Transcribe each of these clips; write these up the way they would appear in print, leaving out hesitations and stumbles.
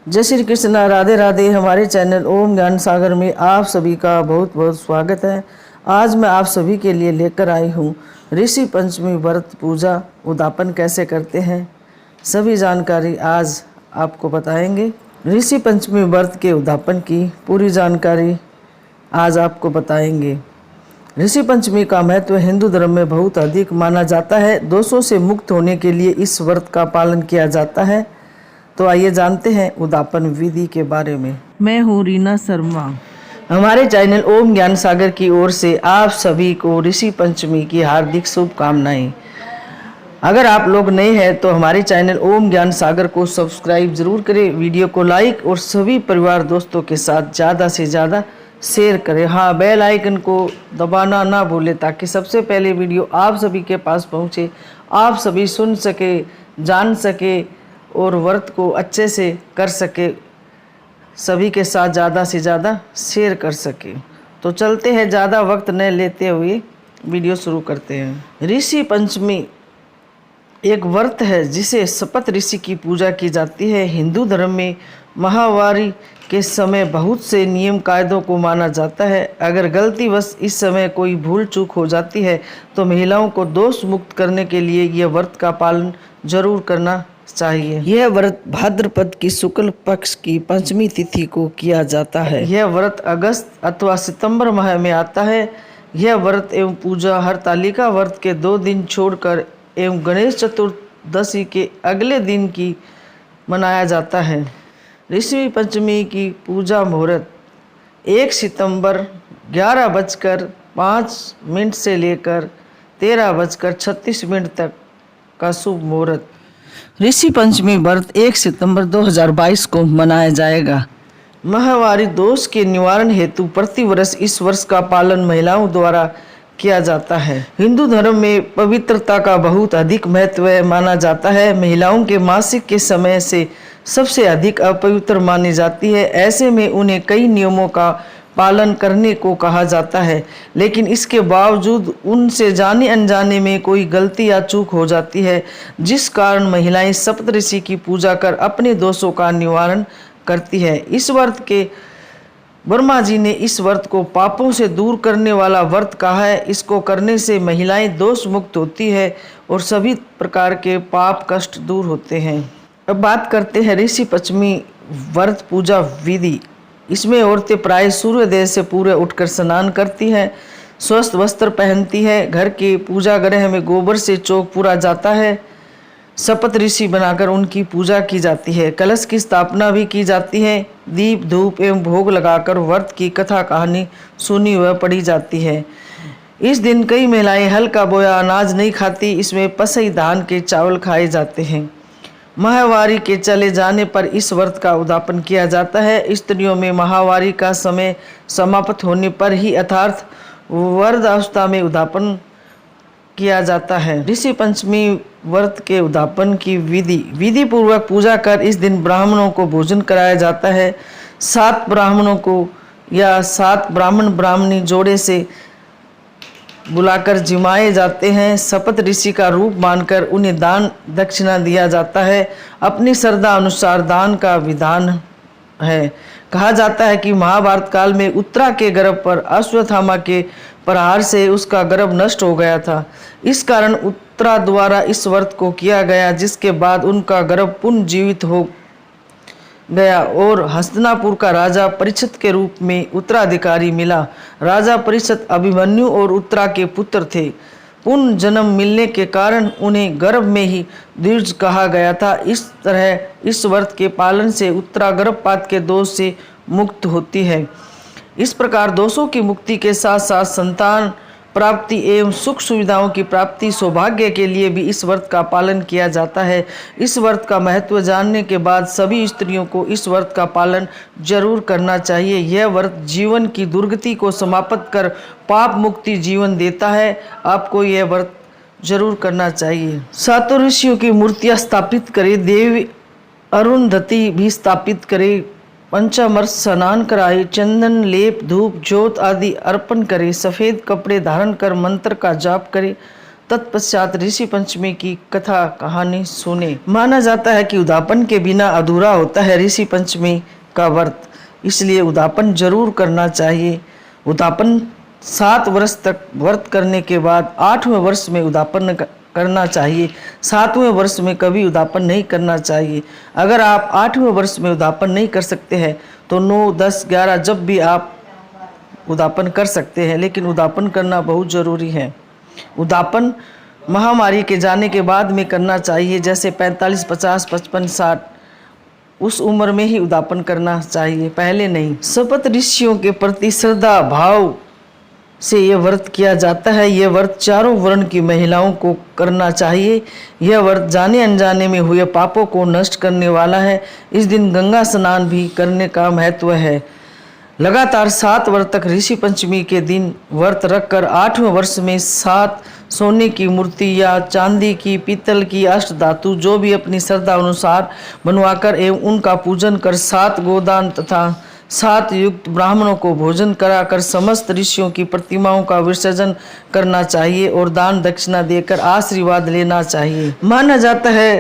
जय श्री कृष्ण, राधे राधे। हमारे चैनल ओम ज्ञान सागर में आप सभी का बहुत बहुत स्वागत है। आज मैं आप सभी के लिए लेकर आई हूँ ऋषि पंचमी व्रत पूजा उद्यापन कैसे करते हैं, सभी जानकारी आज आपको बताएंगे। ऋषि पंचमी व्रत के उद्यापन की पूरी जानकारी आज आपको बताएंगे। ऋषि पंचमी का महत्व हिंदू धर्म में बहुत अधिक माना जाता है। दोषों से मुक्त होने के लिए इस व्रत का पालन किया जाता है। तो आइए जानते हैं उद्यापन विधि के बारे में। मैं हूँ रीना शर्मा। हमारे चैनल ओम ज्ञान सागर की ओर से आप सभी को ऋषि पंचमी की हार्दिक शुभकामनाएं। अगर आप लोग नए हैं तो हमारे चैनल ओम ज्ञान सागर को सब्सक्राइब जरूर करें, वीडियो को लाइक और सभी परिवार दोस्तों के साथ ज़्यादा से ज़्यादा शेयर करें। हाँ, बेल आइकन को दबाना ना भूलें ताकि सबसे पहले वीडियो आप सभी के पास पहुँचे, आप सभी सुन सके, जान सके और व्रत को अच्छे से कर सके, सभी के साथ ज़्यादा से ज़्यादा शेयर कर सके। तो चलते हैं, ज़्यादा वक्त न लेते हुए वीडियो शुरू करते हैं। ऋषि पंचमी एक व्रत है जिसे शपथ ऋषि की पूजा की जाती है। हिंदू धर्म में माहवारी के समय बहुत से नियम कायदों को माना जाता है। अगर गलतीवश इस समय कोई भूल चूक हो जाती है तो महिलाओं को दोष मुक्त करने के लिए यह व्रत का पालन जरूर करना चाहिए। यह व्रत भाद्रपद की शुक्ल पक्ष की पंचमी तिथि को किया जाता है। यह व्रत अगस्त अथवा सितंबर माह में आता है। यह व्रत एवं पूजा हरतालिका व्रत के 2 दिन छोड़कर एवं गणेश चतुर्दशी के अगले दिन की मनाया जाता है। ऋषि पंचमी की पूजा मुहूर्त 1 सितंबर 11:05 से लेकर 13:36 तक का शुभ मुहूर्त। ऋषि पंचमी व्रत 1 सितंबर 2022 को मनाया जाएगा। माहवारी दोष के निवारण हेतु प्रतिवर्ष इस वर्ष का पालन महिलाओं द्वारा किया जाता है। हिंदू धर्म में पवित्रता का बहुत अधिक महत्व माना जाता है। महिलाओं के मासिक के समय से सबसे अधिक अपवित्र मानी जाती है। ऐसे में उन्हें कई नियमों का पालन करने को कहा जाता है, लेकिन इसके बावजूद उनसे जाने अनजाने में कोई गलती या चूक हो जाती है, जिस कारण महिलाएं सप्तऋषि की पूजा कर अपने दोषों का निवारण करती है। इस व्रत के ब्रह्मा जी ने इस व्रत को पापों से दूर करने वाला व्रत कहा है। इसको करने से महिलाएं दोष मुक्त होती है और सभी प्रकार के पाप कष्ट दूर होते हैं। अब बात करते हैं ऋषि पंचमी व्रत पूजा विधि। इसमें औरतें प्राय सूर्योदय से पूर्व उठकर स्नान करती हैं, स्वस्थ वस्त्र पहनती है, घर के पूजा गृह में गोबर से चौक पूरा जाता है, शपथ ऋषि बनाकर उनकी पूजा की जाती है, कलश की स्थापना भी की जाती है, दीप धूप एवं भोग लगाकर व्रत की कथा कहानी सुनी व पढ़ी जाती है। इस दिन कई महिलाएं हल्का बोया अनाज नहीं खाती। इसमें पसई धान के चावल खाए जाते हैं। माहवारी के चले जाने पर इस व्रत का उद्यापन किया जाता है। स्त्रियों में माहवारी का समय समाप्त होने पर ही अर्थात वृद्धावस्था में उद्यापन किया जाता है। ऋषि पंचमी व्रत के उद्यापन की विधि पूर्वक पूजा कर इस दिन ब्राह्मणों को भोजन कराया जाता है। 7 ब्राह्मणों को या 7 ब्राह्मण ब्राह्मणी जोड़े से बुलाकर जिमाए जाते हैं। शपथ ऋषि का रूप मानकर उन्हें दान दक्षिणा दिया जाता है। अपनी श्रद्धा अनुसार दान का विधान है। कहा जाता है कि महाभारत काल में उत्तरा के गर्भ पर अश्वत्थामा के प्रहार से उसका गर्भ नष्ट हो गया था। इस कारण उत्तरा द्वारा इस व्रत को किया गया, जिसके बाद उनका गर्भ पुनः जीवित हो गया और हस्तिनापुर का राजा परीक्षित के रूप में उत्तराधिकारी मिला। राजा परीक्षित अभिमन्यु और उत्तरा के पुत्र थे। पुनः जन्म मिलने के कारण उन्हें गर्भ में ही द्विज कहा गया था। इस तरह इस व्रत के पालन से उत्तरा गर्भपात के दोष से मुक्त होती है। इस प्रकार दोषों की मुक्ति के साथ साथ संतान प्राप्ति एवं सुख सुविधाओं की प्राप्ति सौभाग्य के लिए भी इस व्रत का पालन किया जाता है। इस व्रत का महत्व जानने के बाद सभी स्त्रियों को इस व्रत का पालन जरूर करना चाहिए। यह व्रत जीवन की दुर्गति को समाप्त कर पाप मुक्ति जीवन देता है। आपको यह व्रत जरूर करना चाहिए। 7 ऋषियों की मूर्तियां स्थापित करें, देवी अरुंधति भी स्थापित करें, पंचामृत स्नान कराए, चंदन लेप धूप ज्योत आदि अर्पण करे, सफ़ेद कपड़े धारण कर मंत्र का जाप करे, तत्पश्चात ऋषि पंचमी की कथा कहानी सुने। माना जाता है कि उद्यापन के बिना अधूरा होता है ऋषि पंचमी का व्रत, इसलिए उद्यापन जरूर करना चाहिए। उद्यापन 7 वर्ष तक व्रत करने के बाद 8वें वर्ष में उद्यापन करना चाहिए। 7वें वर्ष में कभी उद्यापन नहीं करना चाहिए। अगर आप 8वें वर्ष में उद्यापन नहीं कर सकते हैं तो 9, 10, 11 जब भी आप उद्यापन कर सकते हैं, लेकिन उद्यापन करना बहुत ज़रूरी है। उद्यापन महामारी के जाने के बाद में करना चाहिए, जैसे 45, 50, 55, 60 उस उम्र में ही उद्यापन करना चाहिए, पहले नहीं। सप्त ऋषियों के प्रति श्रद्धा भाव से यह व्रत किया जाता है। यह व्रत चारों वर्ण की महिलाओं को करना चाहिए। यह व्रत जाने अनजाने में हुए पापों को नष्ट करने वाला है। इस दिन गंगा स्नान भी करने का महत्व है। लगातार 7 वर्ष तक ऋषि पंचमी के दिन व्रत रखकर 8वें वर्ष में 7 सोने की मूर्ति या चांदी की, पीतल की, अष्ट धातु जो भी अपनी श्रद्धा अनुसार बनवाकर एवं उनका पूजन कर 7 गोदान तथा 7 युक्त ब्राह्मणों को भोजन कराकर समस्त ऋषियों की प्रतिमाओं का विसर्जन करना चाहिए और दान दक्षिणा देकर आशीर्वाद लेना चाहिए। माना जाता है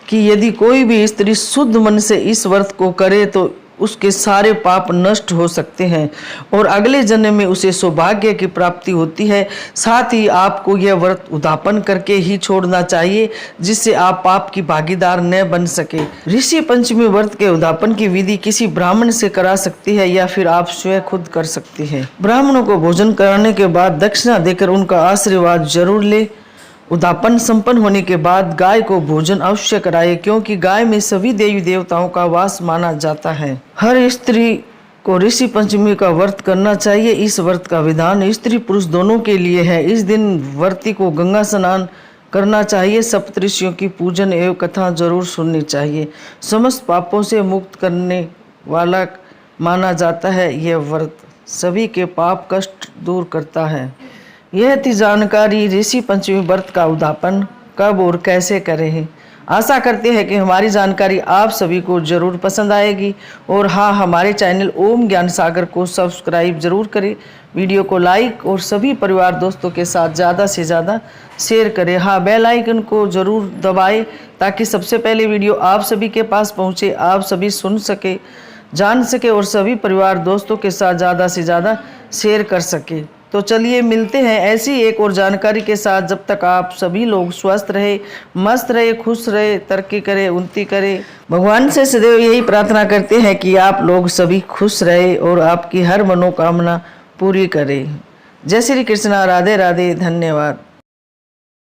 कि यदि कोई भी स्त्री शुद्ध मन से इस व्रत को करे तो उसके सारे पाप नष्ट हो सकते हैं और अगले जन्म में उसे सौभाग्य की प्राप्ति होती है। साथ ही आपको यह व्रत उद्यापन करके ही छोड़ना चाहिए, जिससे आप पाप की भागीदार न बन सके। ऋषि पंचमी व्रत के उद्यापन की विधि किसी ब्राह्मण से करा सकती है या फिर आप स्वयं खुद कर सकती है। ब्राह्मणों को भोजन कराने के बाद दक्षिणा देकर उनका आशीर्वाद जरूर ले। उद्यापन संपन्न होने के बाद गाय को भोजन अवश्य कराए, क्योंकि गाय में सभी देवी देवताओं का वास माना जाता है। हर स्त्री को ऋषि पंचमी का व्रत करना चाहिए। इस व्रत का विधान स्त्री पुरुष दोनों के लिए है। इस दिन व्रती को गंगा स्नान करना चाहिए। सप्तऋषियों की पूजन एवं कथा जरूर सुननी चाहिए। समस्त पापों से मुक्त करने वाला माना जाता है। यह व्रत सभी के पाप कष्ट दूर करता है। यह थी जानकारी ऋषि पंचमी व्रत का उद्यापन कब और कैसे करें। आशा करते हैं कि हमारी जानकारी आप सभी को जरूर पसंद आएगी। और हाँ, हमारे चैनल ओम ज्ञान सागर को सब्सक्राइब जरूर करें, वीडियो को लाइक और सभी परिवार दोस्तों के साथ ज़्यादा से ज़्यादा शेयर करें। हाँ, बेल आइकन को ज़रूर दबाएं ताकि सबसे पहले वीडियो आप सभी के पास पहुँचे, आप सभी सुन सके, जान सके और सभी परिवार दोस्तों के साथ ज़्यादा से ज़्यादा शेयर कर सके। तो चलिए मिलते हैं ऐसी एक और जानकारी के साथ। जब तक आप सभी लोग स्वस्थ रहे, मस्त रहे, खुश रहे, तरक्की करें, उन्नति करें। भगवान से सदैव यही प्रार्थना करते हैं कि आप लोग सभी खुश रहे और आपकी हर मनोकामना पूरी करें। जय श्री कृष्णा, राधे राधे, धन्यवाद।